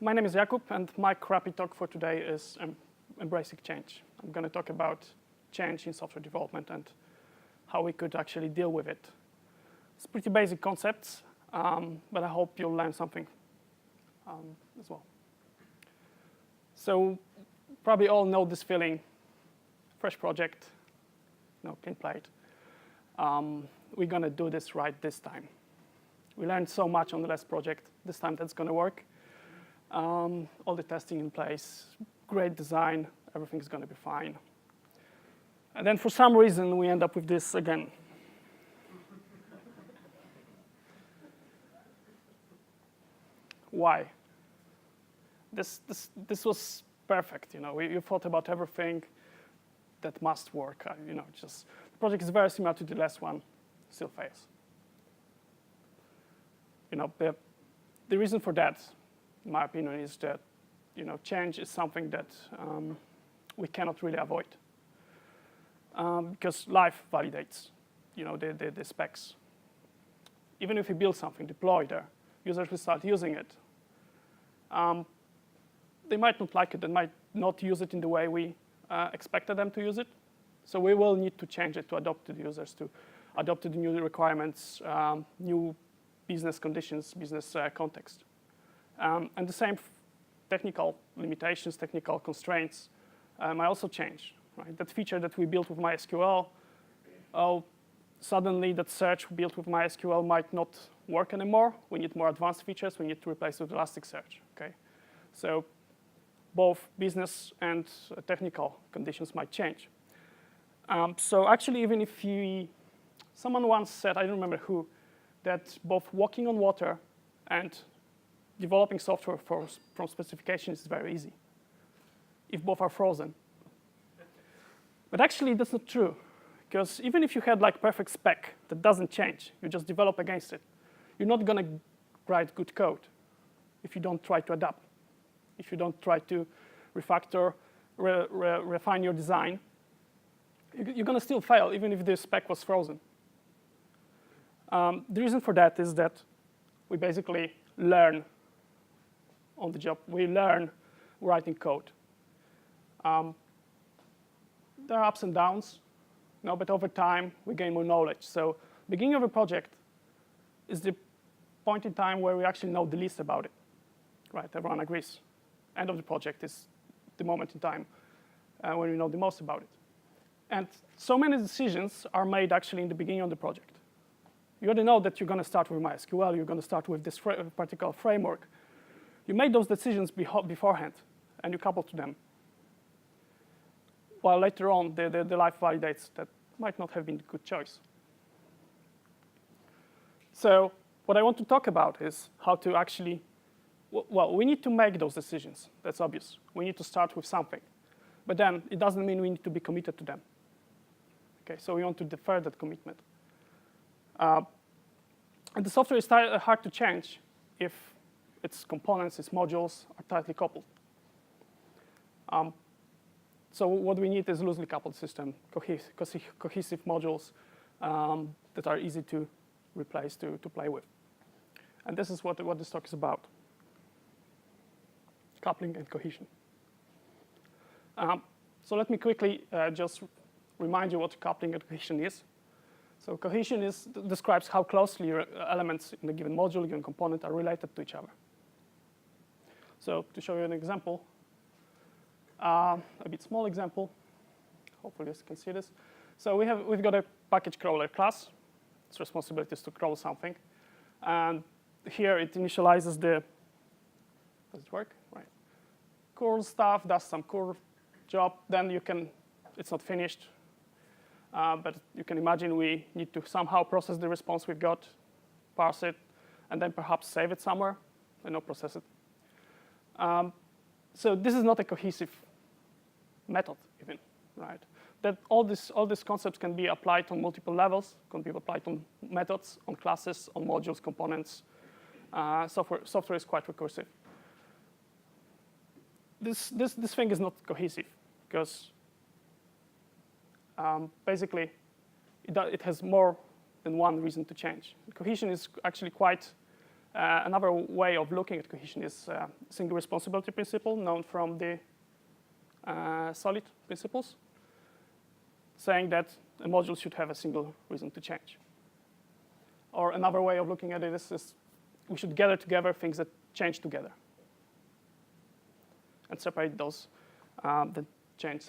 my name is Jakub, and my crappy talk for today is embracing change. I'm going to talk about change in software development and how we could actually deal with it. It's pretty basic concepts, but I hope you'll learn something as well. So probably all know this feeling, fresh project, clean plate. We're going to do this right this time. We learned so much on the last project. This time that's going to work. All the testing in place, great design, everything's going to be fine. And then for some reason, we end up with this again. Why? This was perfect. You thought about everything that must work. The project is very similar to the last one, still fails. The reason for that, in my opinion, is that change is something that we cannot really avoid because life validates the specs. Even if you build something, deploy there, users will start using it. They might not like it. They might not use it in the way we expected them to use it. So we will need to change it to adapt to the users, to adapt to the new requirements, new business conditions, business context. And the same technical limitations, technical constraints might also change. Right? That feature that we built with MySQL, suddenly that search built with MySQL might not work anymore. We need more advanced features. We need to replace it with Elasticsearch. Okay? So both business and technical conditions might change. So actually, even if someone once said, I don't remember who, that both walking on water and developing software from specification is very easy, if both are frozen. But actually, that's not true. Because even if you had perfect spec that doesn't change, you just develop against it, you're not going to write good code if you don't try to adapt, if you don't try to refactor, refine your design. You're going to still fail, even if the spec was frozen. The reason for that is that we basically learn on the job. We learn writing code. There are ups and downs, but over time, we gain more knowledge. So beginning of a project is the point in time where we actually know the least about it. Right? Everyone agrees. End of the project is the moment in time when we know the most about it. And so many decisions are made actually in the beginning of the project. You already know that you're going to start with MySQL. You're going to start with this particular framework. You made those decisions beforehand, and you couple to them. While later on, the life validates that might not have been a good choice. So what I want to talk about is how to actually, well, we need to make those decisions. That's obvious. We need to start with something. But then it doesn't mean we need to be committed to them. Okay, so we want to defer that commitment. And the software is hard to change if its components, its modules are tightly coupled. So what we need is a loosely coupled system, cohesive modules that are easy to replace, to play with. And this is what this talk is about, coupling and cohesion. So let me quickly just remind you what coupling and cohesion is. So cohesion describes how closely elements in a given module, given component, are related to each other. So to show you an example, a bit small example, hopefully you can see this. So we've got a package crawler class. Its responsibility is to crawl something. And here it initializes does it work? Right. Curl stuff, does some curl job. Then it's not finished. But you can imagine we need to somehow process the response we've got, parse it, and then perhaps save it somewhere, and not process it. So this is not a cohesive method, even, right? That all these concepts can be applied on multiple levels, can be applied on methods, on classes, on modules, components. Software is quite recursive. This thing is not cohesive because basically it has more than one reason to change. Cohesion is actually quite Another way of looking at cohesion is single responsibility principle, known from the solid principles, saying that a module should have a single reason to change. Or another way of looking at it is we should gather together things that change together and separate those that change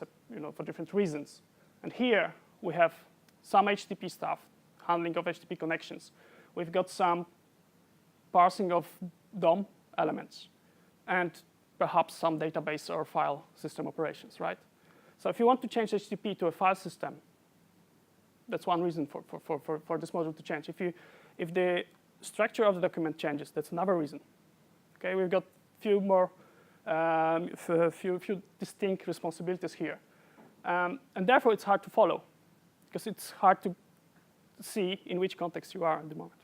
for different reasons. And here we have some HTTP stuff, handling of HTTP connections. We've got some parsing of DOM elements, and perhaps some database or file system operations, right? So if you want to change HTTP to a file system, that's one reason for this module to change. If the structure of the document changes, that's another reason. Okay, we've got few more, few distinct responsibilities here, and therefore it's hard to follow, because it's hard to see in which context you are at the moment.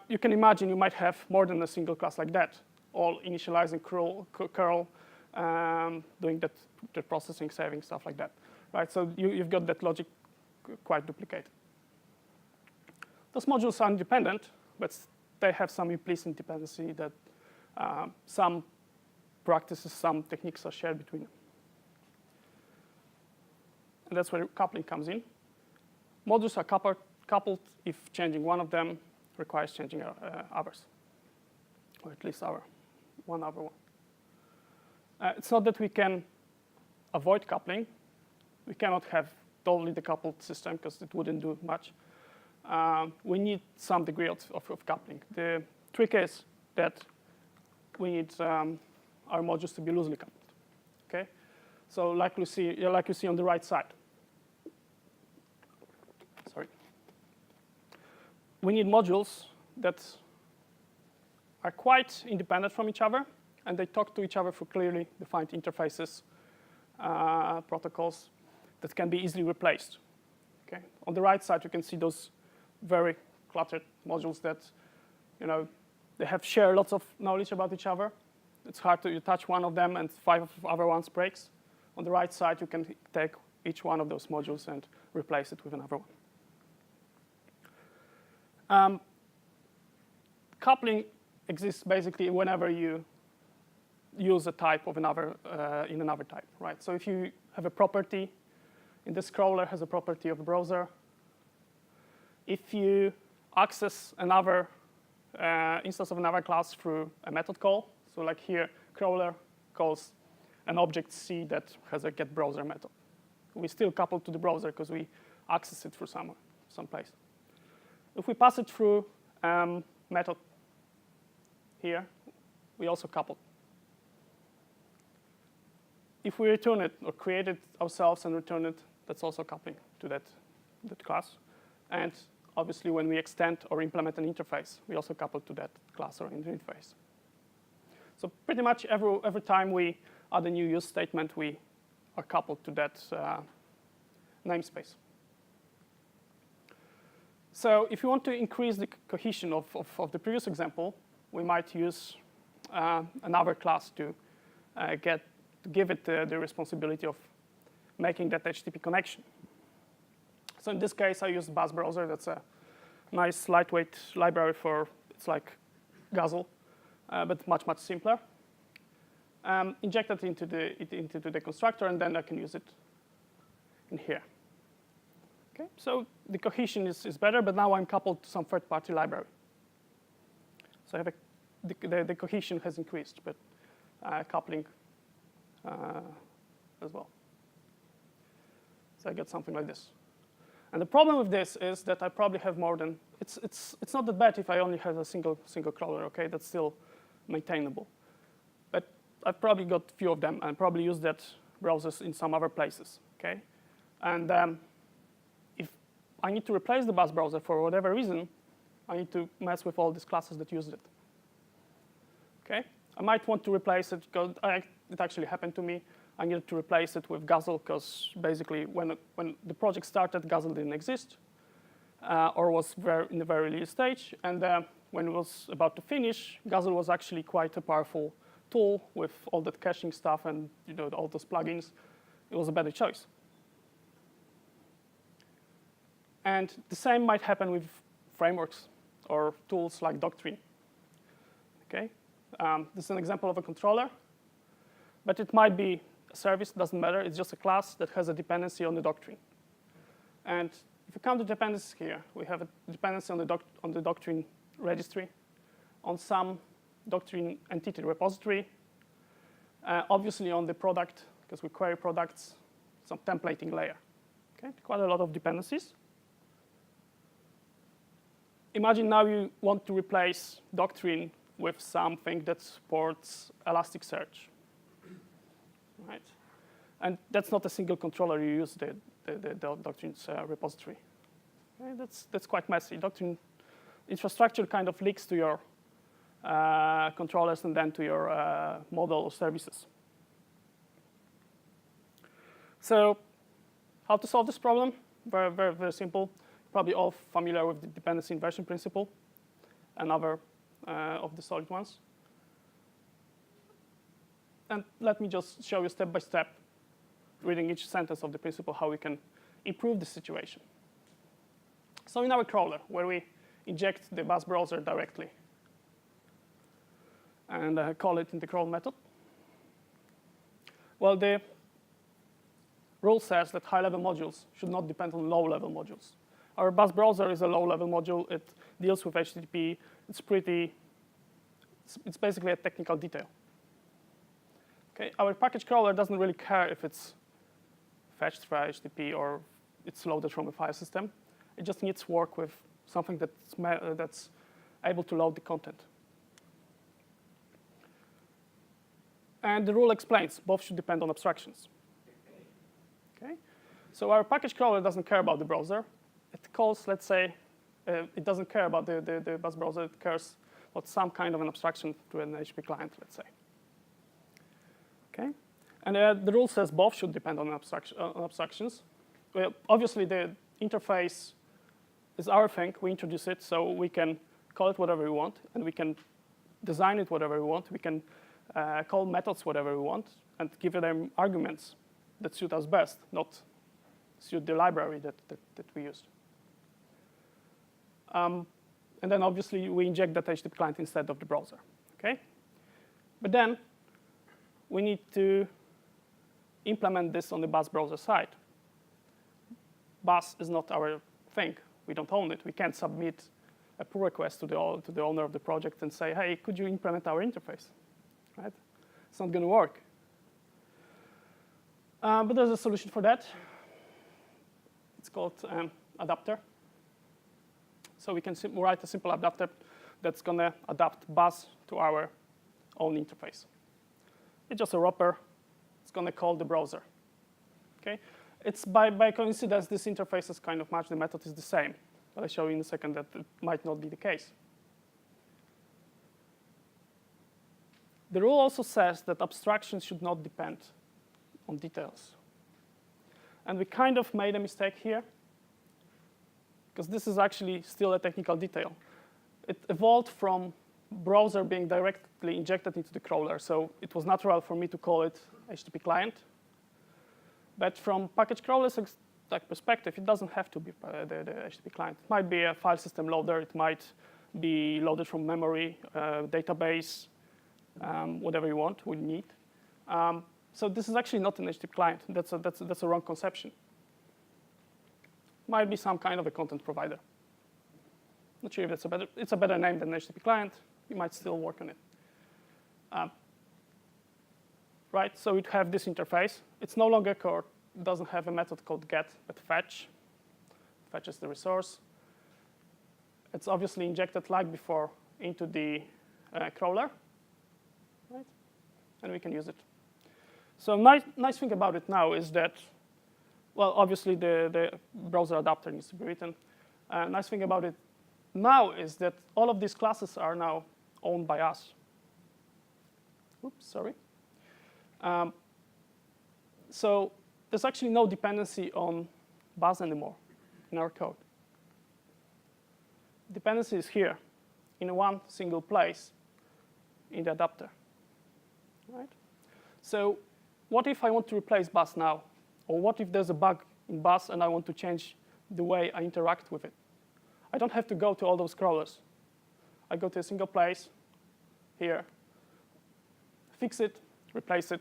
You can imagine you might have more than a single class like that, all initializing curl, doing the processing, saving, stuff like that, right? So you've got that logic quite duplicated. Those modules are independent, but they have some implicit dependency that some practices, some techniques are shared between them. And that's where coupling comes in. Modules are coupled if changing one of them requires changing others, or at least one other one. It's not that we can avoid coupling. We cannot have totally decoupled system, because it wouldn't do much. We need some degree of coupling. The trick is that we need our modules to be loosely coupled. Okay, so like you see on the right side. Sorry. We need modules that are quite independent from each other, and they talk to each other through clearly defined interfaces, protocols that can be easily replaced. Okay, on the right side you can see those very cluttered modules that, they share lots of knowledge about each other. It's hard to touch one of them and 5 other ones breaks. On the right side, you can take each one of those modules and replace it with another one. Coupling exists basically whenever you use a type of another in another type, right? So if you have a property, in this scroller has a property of a browser. If you access another instance of another class through a method call, so like here, crawler calls an object C that has a getBrowser method. We still couple to the browser because we access it through someplace. If we pass it through method here, we also couple. If we return it or create it ourselves and return it, that's also coupling to that class. And obviously, when we extend or implement an interface, we also couple to that class or interface. So pretty much every time we add a new use statement, we are coupled to that namespace. So if you want to increase the cohesion of the previous example, we might use another class to give it the responsibility of making that HTTP connection. So in this case, I use Buzz Browser. That's a nice lightweight library it's like Guzzle, but much, much simpler. Inject it into the constructor, and then I can use it in here. Okay, so the cohesion is better, but now I'm coupled to some third-party library. So I have the cohesion has increased, but coupling as well. So I get something like this. And the problem with this is that I probably have more than, it's not that bad if I only have a single crawler, okay? That's still maintainable. But I've probably got a few of them and probably use that browsers in some other places, okay? And if I need to replace the Buzz browser for whatever reason, I need to mess with all these classes that used it, okay? I might want to replace it because it actually happened to me. I needed to replace it with Guzzle because basically when the project started, Guzzle didn't exist or was in the very early stage. And when it was about to finish, Guzzle was actually quite a powerful tool with all that caching stuff and all those plugins. It was a better choice. And the same might happen with frameworks. or tools like Doctrine. Okay, this is an example of a controller, but it might be a service, doesn't matter. It's just a class that has a dependency on the Doctrine. And if you count the dependencies here, we have a dependency on the Doctrine registry, on some Doctrine entity repository, obviously on the product, because we query products, some templating layer. Okay, quite a lot of dependencies. Imagine now you want to replace Doctrine with something that supports Elasticsearch, right? And that's not a single controller. You use the Doctrine's repository. Okay, that's quite messy. Doctrine infrastructure kind of leaks to your controllers and then to your model or services. So how to solve this problem? Very, very, very simple. Probably all familiar with the dependency inversion principle, another of the solid ones. And let me just show you step by step, reading each sentence of the principle, how we can improve the situation. So in our crawler, where we inject the bus browser directly and call it in the crawl method, well, the rule says that high-level modules should not depend on low-level modules. Our bus browser is a low-level module. It deals with HTTP. It's basically a technical detail. Okay, our package crawler doesn't really care if it's fetched via HTTP or it's loaded from a file system. It just needs to work with something that's able to load the content. And the rule explains both should depend on abstractions. Okay, so our package crawler doesn't care about the browser. It calls, let's say, it doesn't care about the bus browser. It cares about some kind of an abstraction to an HTTP client, let's say. Okay, and the rule says both should depend on abstractions. Well, obviously, the interface is our thing. We introduce it, so we can call it whatever we want, and we can design it whatever we want. We can call methods whatever we want, and give them arguments that suit us best, not suit the library that we used. And then obviously we inject that HTTP client instead of the browser. Okay, but then we need to implement this on the bus browser side. Bus is not our thing. We don't own it. We can't submit a pull request to the owner of the project and say, hey, could you implement our interface? Right? It's not going to work. But there's a solution for that. It's called adapter. So we can write a simple adapter that's going to adapt bus to our own interface. It's just a wrapper. It's going to call the browser. Okay? It's by coincidence, this interface is kind of matched. The method is the same. But I'll show you in a second that it might not be the case. The rule also says that abstractions should not depend on details. And we kind of made a mistake here, because this is actually still a technical detail. It evolved from browser being directly injected into the crawler. So it was natural for me to call it HTTP client. But from package crawler's perspective, it doesn't have to be the HTTP client. It might be a file system loader. It might be loaded from memory, database, whatever you want, we need. So this is actually not an HTTP client. That's a wrong conception. Might be some kind of a content provider. Not sure if it's a better name than HTTP client. You might still work on it. Right, so we have this interface. It's no longer called, it doesn't have a method called get, but fetch. Fetches the resource. It's obviously injected like before into the crawler, right? And we can use it. So nice thing about it now is that, well, obviously the browser adapter needs to be written. Nice thing about it now is that all of these classes are now owned by us. Oops, sorry. So there's actually no dependency on bus anymore in our code. Dependency is here in one single place in the adapter, right? So what if I want to replace bus now? Or what if there's a bug in bus and I want to change the way I interact with it? I don't have to go to all those crawlers. I go to a single place here, fix it, replace it.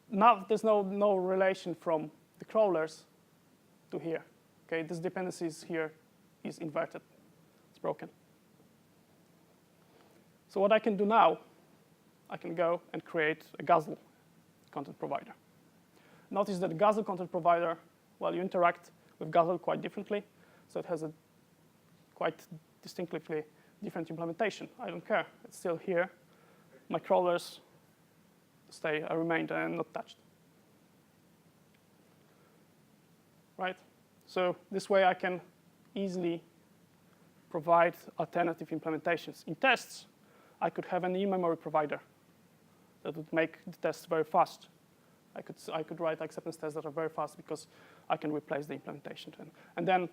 Now there's no relation from the crawlers to here. Okay, this dependency here is inverted. It's broken. So what I can do now, I can go and create a Guzzle content provider. Notice that the Guzzle content provider, well, you interact with Guzzle quite differently. So it has a quite distinctively different implementation. I don't care. It's still here. My crawlers remain and not touched. Right? So this way I can easily provide alternative implementations. In tests, I could have an in-memory provider that would make the tests very fast. I could write acceptance tests that are very fast because I can replace the implementation. And then,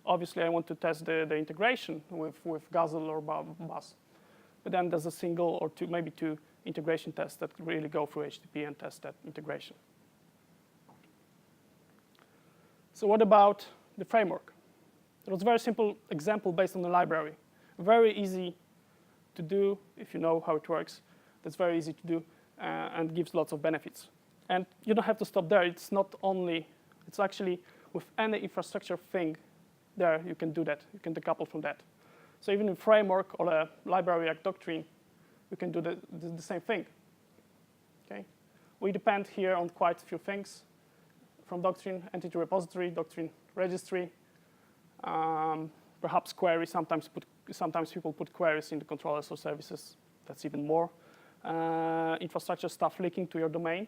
obviously, I want to test the integration with Guzzle or Buzz. But then there's a single or two, maybe two integration tests that really go through HTTP and test that integration. So what about the framework? It was a very simple example based on the library. Very easy to do if you know how it works. That's very easy to do and gives lots of benefits. And you don't have to stop there. It's not only, it's actually with any infrastructure thing there, you can do that. You can decouple from that. So even in framework or a library like Doctrine, you can do the same thing. Okay? We depend here on quite a few things from Doctrine, entity repository, Doctrine registry, perhaps query. Sometimes people put queries in the controllers or services. That's even more. Infrastructure stuff linking to your domain.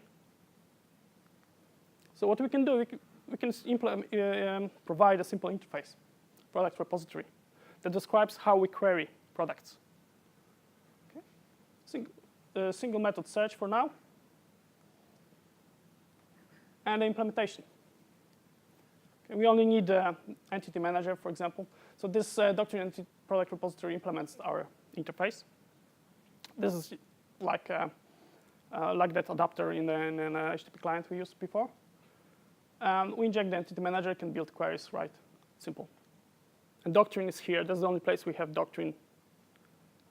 So what we can do, we can provide a simple interface, product repository, that describes how we query products. Okay. Single method search for now, and the implementation. Okay. We only need entity manager, for example. So this Doctrine entity product repository implements our interface. This is like that adapter in an HTTP client we used before. We inject the entity manager, can build queries, right? Simple. And Doctrine is here. That's the only place we have Doctrine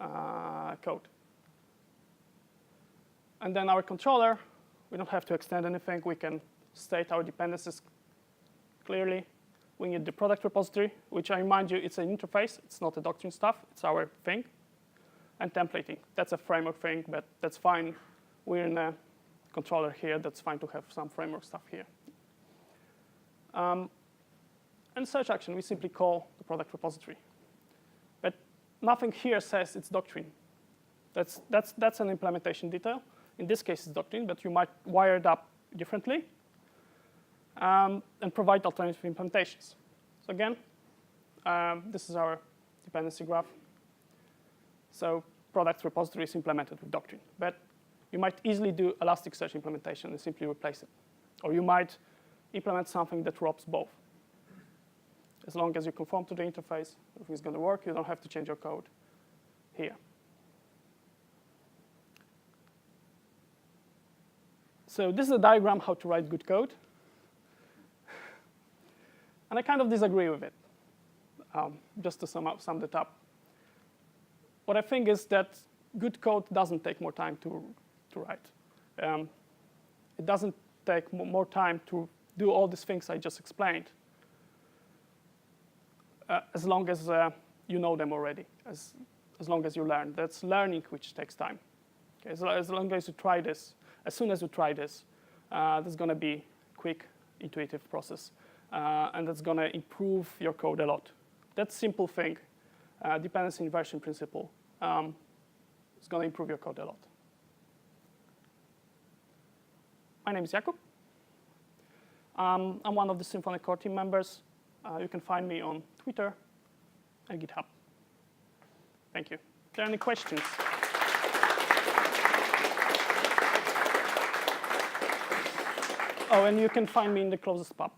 code. And then our controller, we don't have to extend anything. We can state our dependencies clearly. We need the product repository, which I remind you, it's an interface. It's not the Doctrine stuff. It's our thing. And templating. That's a framework thing, but that's fine. We're in a controller here. That's fine to have some framework stuff here. And search action, we simply call the product repository. But nothing here says it's Doctrine. That's an implementation detail. In this case, it's Doctrine, but you might wire it up differently and provide alternative implementations. So again, this is our dependency graph. So product repository is implemented with Doctrine. But you might easily do Elasticsearch implementation and simply replace it. Or you might implement something that wraps both. As long as you conform to the interface, everything's going to work. You don't have to change your code here. So this is a diagram how to write good code. And I kind of disagree with it, just to sum that up. What I think is that good code doesn't take more time to write. It doesn't take more time to do all these things I just explained, as long as you know them already, as long as you learn. That's learning which takes time. Okay, so as long as you try this, as soon as you try this, there's going to be a quick, intuitive process, and that's going to improve your code a lot. That simple thing, dependency inversion principle, is going to improve your code a lot. My name is Jakub. I'm one of the Symfony core team members. You can find me on Twitter and GitHub. Thank you. Are there any questions? Oh, and you can find me in the closest pub.